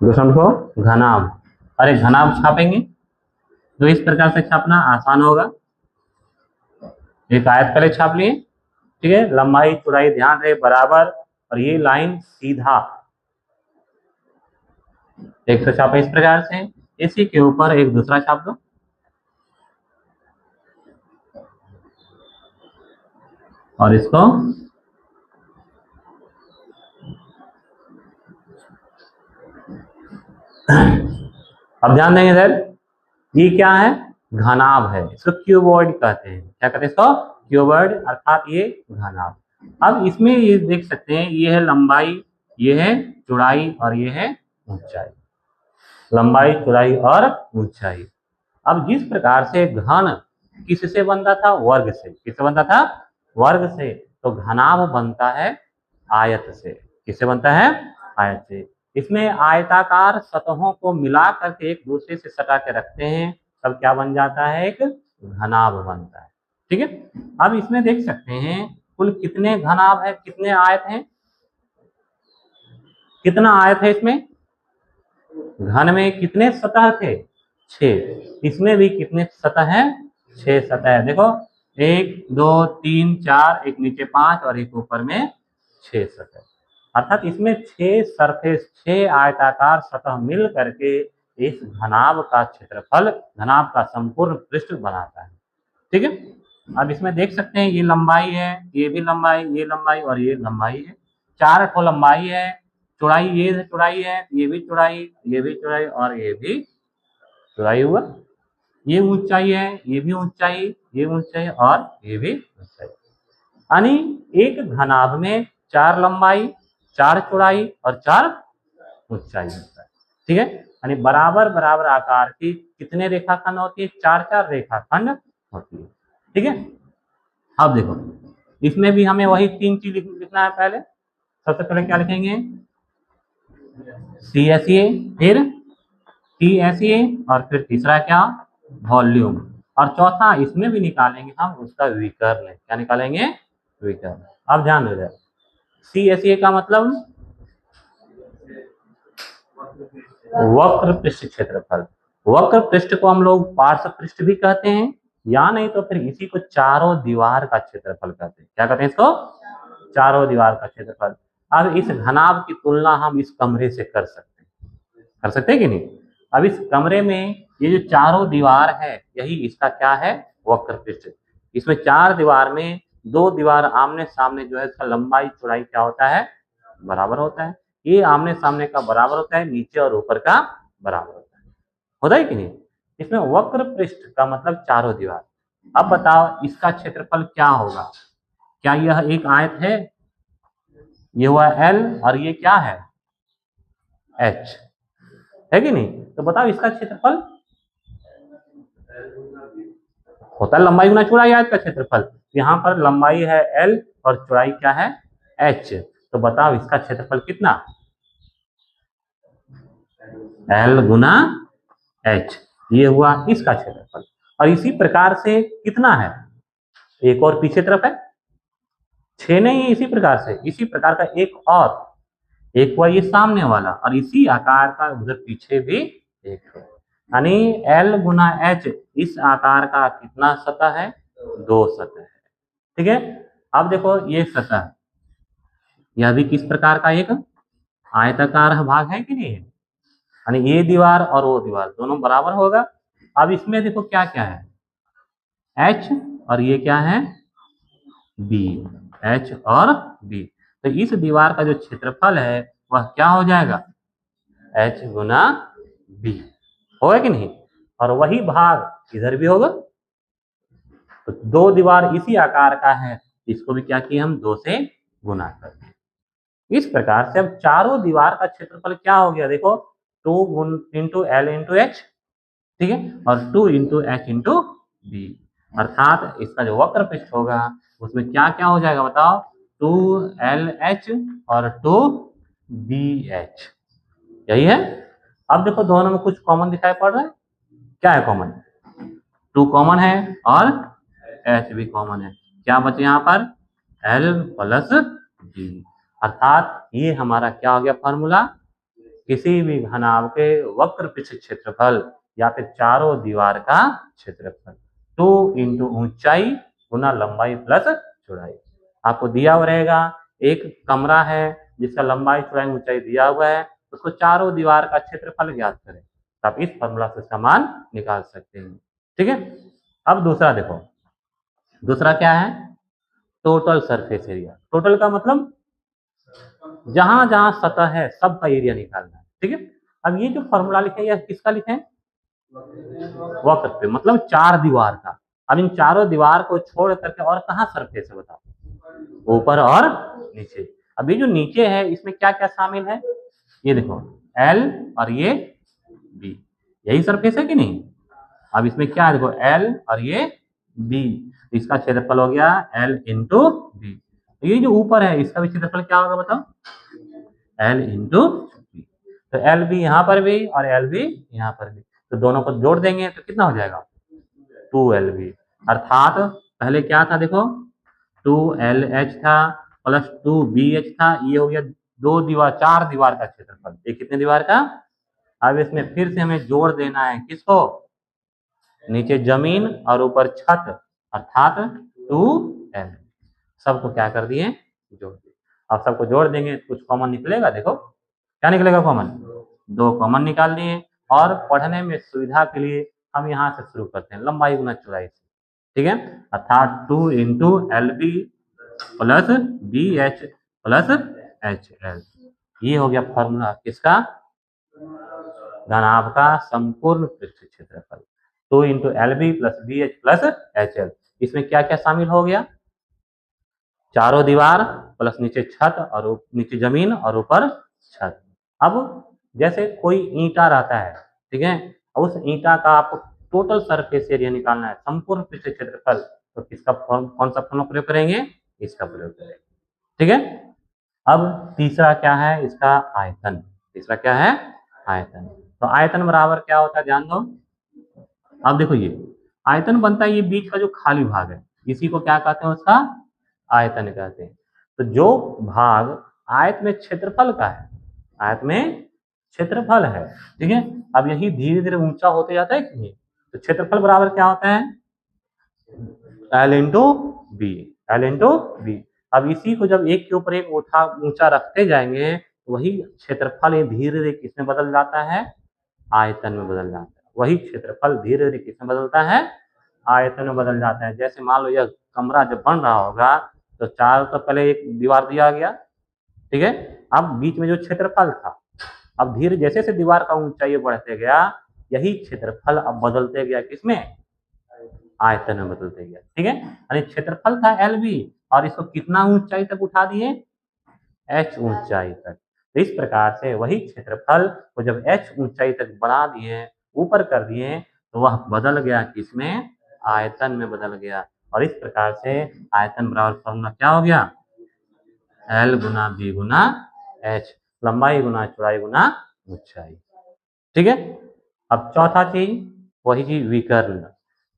दूसरा को घनाभ। अरे घनाभ छापेंगे तो इस प्रकार से छापना आसान होगा। एक आयत पहले छाप लिए, ठीक है, लंबाई चौड़ाई ध्यान रहे बराबर, और ये लाइन सीधा एक तो छापा इस प्रकार से, इसी के ऊपर एक दूसरा छाप दो, और इसको अब ध्यान देंगे सर, ये क्या है, घनाभ है, इसको क्यूबॉइड कहते हैं। क्या कहते हैं इसको? क्यूबॉइड, अर्थात ये घनाभ। अब इसमें ये देख सकते हैं, ये है लंबाई, ये है चौड़ाई, और ये है ऊंचाई। लंबाई चौड़ाई और ऊंचाई। अब जिस प्रकार से घन किससे बनता था? वर्ग से। किससे बनता था? वर्ग से। तो घनाभ बनता है आयत से। किससे बनता है? आयत से। इसमें आयताकार सतहों को मिला करके एक दूसरे से सटा के रखते हैं, तब क्या बन जाता है? एक घनाभ बनता है। ठीक है, अब इसमें देख सकते हैं कुल कितने घनाभ है, कितने आयत हैं, कितना आयत है इसमें? घन में कितने सतह थे? 6। इसमें भी कितने सतह है? 6 सतह है। देखो 1 2 3 4, एक नीचे 5 और एक ऊपर में 6 सतह, अर्थात इसमें 6 सरफेस, 6 आयताकार सतह मिल करके इस घनाभ का क्षेत्रफल, घनाभ का संपूर्ण पृष्ठ बनाता है। ठीक है, अब इसमें देख सकते हैं ये लंबाई है, ये भी लंबाई, ये लंबाई और ये लंबाई है, 4 ठो लंबाई है, चौड़ाई ये चौड़ाई है, ये भी चौड़ाई, ये भी चौड़ाई और ये भी चौड़ाई हुआ, ये ऊंचाई है, ये भी ऊंचाई, ये ऊंचाई और ये भी ऊंचाई। यानी एक घनाभ में 4 लंबाई, 4 चौड़ाई और 4 ऊंचाई होता है। ठीक है, यानी बराबर बराबर आकार की कितने रेखाखंड होती है? 4 रेखाखंड होती है। ठीक है, अब देखो इसमें भी हमें वही 3 चीज लिखना है। पहले सबसे पहले क्या लिखेंगे? CSA, फिर TSA, और फिर तीसरा क्या? वॉल्यूम। और चौथा इसमें भी निकालेंगे हम उसका विकर्ण। क्या निकालेंगे? विकर्ण। अब ध्यान दे, CSA का मतलब वक्र पृष्ठ क्षेत्रफल। वक्र पृष्ठ को हम लोग पार्श्व पृष्ठ भी कहते हैं, या नहीं तो फिर इसी को चारों दीवार का क्षेत्रफल कहते हैं। क्या कहते हैं इसको? चारों दीवार का क्षेत्रफल। अब इस घनाभ की तुलना हम इस कमरे से कर सकते हैं कि नहीं? अब इस कमरे में ये जो चारों दीवार है, यही इसका क्या है? वक्र पृष्ठ। इसमें 4 दीवार में 2 दीवार आमने सामने जो है, इसका लंबाई चौड़ाई क्या होता है? बराबर होता है। ये आमने सामने का बराबर होता है, नीचे और ऊपर का बराबर होता है कि नहीं? इसमें वक्र पृष्ठ का मतलब चारों दीवार। अब बताओ इसका क्षेत्रफल क्या होगा? क्या यह एक आयत है? ये हुआ L और ये क्या है? H है कि नहीं? तो बताओ इसका क्षेत्रफल होता है लंबाई गुना चौड़ाई, आयत का क्षेत्रफल। यहाँ पर लंबाई है L और चौड़ाई क्या है? H। तो बताओ इसका क्षेत्रफल कितना? L गुना H। ये हुआ इसका क्षेत्रफल। और इसी प्रकार से कितना है? एक और पीछे तरफ है, 6 नहीं है, इसी प्रकार से, इसी प्रकार का एक और, एक हुआ ये सामने वाला, और इसी आकार का उधर पीछे भी एक है। यानी L गुना H इस आकार का कितना सतह है? 2 सतह है। ठीक है, अब देखो ये सतह, यह भी किस प्रकार का एक आयताकार भाग है कि नहीं है? यानी ये दीवार और वो दीवार दोनों बराबर होगा। अब इसमें देखो क्या क्या है? H और ये क्या है? B। H और B। तो इस दीवार का जो क्षेत्रफल है वह क्या हो जाएगा? H गुना B होगा कि नहीं? और वही भाग इधर भी होगा। तो 2 दीवार इसी आकार का है, इसको भी क्या किए हम? 2 से गुना करते हैं। इस प्रकार से अब चारों दीवार का क्षेत्रफल क्या हो गया? देखो 2 इंटू L इंटू H, ठीक है, और 2 इंटू H इंटू B, अर्थात इसका जो वक्र पृष्ठ होगा उसमें क्या क्या हो जाएगा बताओ? 2LH और 2BH, यही है। अब देखो दोनों में कुछ कॉमन दिखाई पड़ रहा है। क्या है कॉमन? 2 कॉमन है और H भी कॉमन है। क्या बचे यहाँ पर? L प्लस G, अर्थात ये हमारा क्या हो गया फॉर्मूला? किसी भी घनाभ के वक्र पृष्ठ क्षेत्रफल या फिर चारों दीवार का क्षेत्रफल 2 इंटू ऊंचाई गुना लंबाई प्लस चौड़ाई। आपको दिया हुआ रहेगा एक कमरा है जिसका लंबाई चौड़ाई ऊंचाई दिया हुआ है, उसको चारों दीवार का क्षेत्रफल ज्ञात करें, तो आप इस फॉर्मूला से इसका मान निकाल सकते हैं। ठीक है, अब दूसरा देखो, दूसरा क्या है, टोटल सरफेस एरिया। टोटल का मतलब जहां जहां सतह है सबका एरिया निकालना है। ठीक है, अब ये जो फॉर्मूला लिखे यह किसका लिखे, वक्र पे, मतलब चार दीवार का। अब इन चारों दीवार को छोड़ करके और कहाँ सरफेस है बताओ, ऊपर और नीचे। अब ये जो नीचे है इसमें क्या क्या शामिल है, ये देखो L और ये B, यही सरफेस है कि नहीं। अब इसमें क्या है देखो L और ये B, इसका क्षेत्रफल हो गया L इंटू B। ये जो ऊपर है इसका भी क्षेत्रफल क्या होगा बताओ, L इंटू B। तो L भी यहाँ पर भी और L भी यहाँ पर भी, तो दोनों को जोड़ देंगे तो कितना हो जाएगा 2LB। अर्थात पहले क्या था देखो 2LH था प्लस 2BH था, ये हो गया दो दीवार चार दीवार का क्षेत्रफल। ये कितने दीवार का, अब इसमें फिर से हमें जोड़ देना है किसको, नीचे जमीन और ऊपर छत, अर्थात 2L। सबको क्या कर दिए, जोड़ दिए। अब सबको जोड़ देंगे कुछ कॉमन निकलेगा, देखो क्या निकलेगा कॉमन, 2 कॉमन निकाल दिए। और पढ़ने में सुविधा के लिए हम यहाँ से शुरू करते हैं लंबाई गुना चौड़ाई से। ठीक है, अर्थात 2 into LB plus BH plus HL, ये हो गया फॉर्मूला किसका, घनाभ का संपूर्ण पृष्ठ क्षेत्रफल 2 into LB plus BH plus HL। इसमें क्या क्या शामिल हो गया, चारों दीवार प्लस नीचे छत और नीचे जमीन और ऊपर छत। अब जैसे कोई ईंटा रहता है, ठीक है, उस ईंटा का आपको टोटल सरफेस एरिया निकालना है, संपूर्ण पृष्ठ क्षेत्रफल, तो किसका कौन सा फॉर्मूला प्रयोग करेंगे, इसका प्रयोग करेंगे। ठीक है, अब तीसरा क्या है इसका आयतन। तीसरा क्या है, आयतन। तो आयतन बराबर क्या होता है ध्यान दो। अब देखो ये आयतन बनता है, ये बीच का जो खाली भाग है इसी को क्या कहते हैं, उसका आयतन कहते हैं। तो जो भाग आयत में क्षेत्रफल का है, आयत में क्षेत्रफल है, ठीक है, अब यही धीरे धीरे ऊंचा होते जाता है कि नहीं, तो क्षेत्रफल बराबर क्या होता है L into B, L into B. अब इसी को जब एक के ऊपर एक उठा ऊंचा रखते जाएंगे तो वही क्षेत्रफल धीरे धीरे किसमें बदल जाता है, आयतन में बदल जाता है। वही क्षेत्रफल धीरे धीरे किसमें बदलता है, आयतन में बदल जाता है। जैसे मान लो यह कमरा जब बन रहा होगा तो चारों तो पहले एक दीवार दिया गया, ठीक है, अब बीच में जो क्षेत्रफल था, अब धीरे जैसे जैसे दीवार का ऊंचाई बढ़ते गया यही क्षेत्रफल अब बदलते गया किसमें, आयतन में बदलते गया। ठीक है, यानी क्षेत्रफल था LB और इसको कितना ऊंचाई तक उठा दिए, H ऊंचाई तक। तो इस प्रकार से वही क्षेत्रफल को जब H ऊंचाई तक बढ़ा दिए, ऊपर कर दिए, तो वह बदल गया किसमें, आयतन में बदल गया। और इस प्रकार से आयतन बराबर फॉर्मूला क्या हो गया, L गुना B गुना H, लंबाई गुना चौड़ाई गुना ऊंचाई। ठीक है, अब चौथा चीज वही चीज विकर्ण।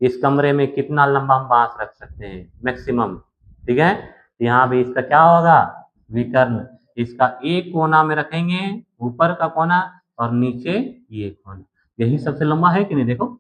इस कमरे में कितना लंबा हम बांस रख सकते हैं मैक्सिमम, ठीक है, यहाँ भी इसका क्या होगा विकर्ण। इसका एक कोना में रखेंगे, ऊपर का कोना और नीचे ये कोना, यही सबसे लंबा है कि नहीं, देखो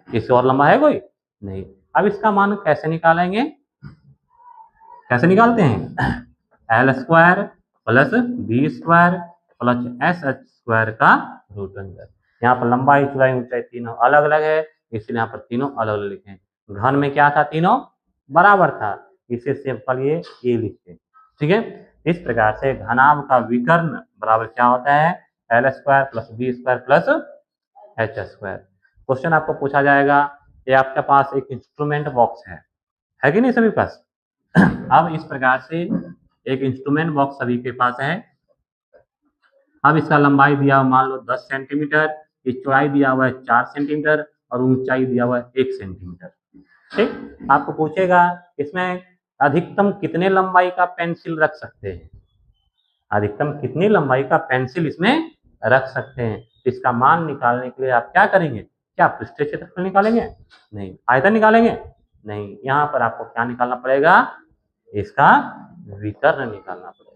इससे और लंबा है कोई नहीं। अब इसका मान कैसे निकालेंगे, कैसे निकालते हैं, L square plus B square plus SH square का रूट अंडर। यहाँ पर लंबाई चौड़ाई ऊंचाई तीनों अलग अलग है, इसलिए यहाँ पर तीनों अलग अलग लिखे। घन में क्या था, तीनों बराबर था, इसे सिंपल ये A लिखते। ठीक है, इस प्रकार से घनाभ का विकर्ण बराबर क्या होता है, L square plus B square plus H square. Question आपको पूछा जाएगा, ये आपके पास एक इंस्ट्रूमेंट बॉक्स है कि नहीं सभी पास। अब इस प्रकार से एक इंस्ट्रूमेंट बॉक्स सभी के पास है। अब इसका लंबाई दिया हुआ मान लो 10 सेंटीमीटर, इस चौड़ाई दिया हुआ है 4 सेंटीमीटर और ऊंचाई दिया हुआ है 1 सेंटीमीटर। ठीक, आपको पूछेगा इसमें अधिकतम कितने लंबाई का पेंसिल रख सकते हैं, अधिकतम कितनी लंबाई का पेंसिल इसमें रख सकते हैं। इसका मान निकालने के लिए आप क्या करेंगे, क्या पृष्ठीय क्षेत्रफल निकालेंगे, नहीं, आयतन निकालेंगे, नहीं, यहाँ पर आपको क्या निकालना पड़ेगा, इसका विकर्ण निकालना पड़ेगा।